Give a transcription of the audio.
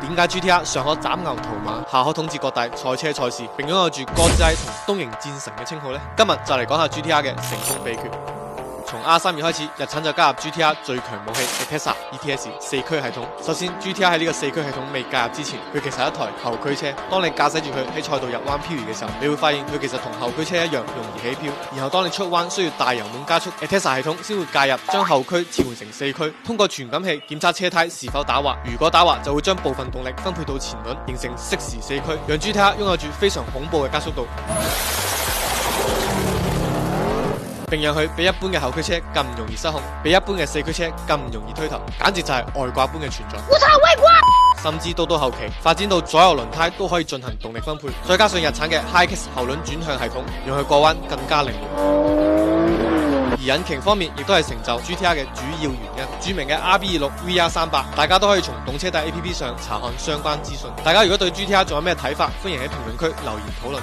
點解 GTR 上可斬牛屠馬，下可統治各大賽車賽事，並擁有住哥斯拉同東瀛戰神嘅稱號呢？今日就嚟講下 GTR 嘅成功秘訣。從 R3 月開始，日產就加入 GTR 最強武器 Etesa ETS 四驅系統。首先 GTR 喺呢個四驅系統未介入之前，佢其實係一台後驅車。當你駕駛住佢喺賽道入彎漂移嘅時候，你會發現佢其實同後驅車一樣容易起漂。然後當你出彎需要大油門加速 ，Etesa 系統先會介入，將後驅切換成四驅，通過傳感器檢測車胎是否打滑。如果打滑，就會將部分動力分配到前輪，形成適時四驅，讓 GTR 擁有住非常恐怖嘅加速度。並讓佢比一般嘅後驅車更唔容易失控，比一般嘅四驅車更唔容易推頭，簡直就係外掛般嘅存在。我操，外掛！甚至到後期發展到左右輪胎都可以進行動力分配，再加上日產嘅 HiKicks 後輪轉向系統，讓佢過彎更加靈活。而引擎方面亦都係成就 GTR 嘅主要原因。著名嘅 RB26 VR300，大家都可以從懂車帝 APP 上查看相關資訊。大家如果對 GTR 仲有咩睇法，歡迎喺評論區留言討論。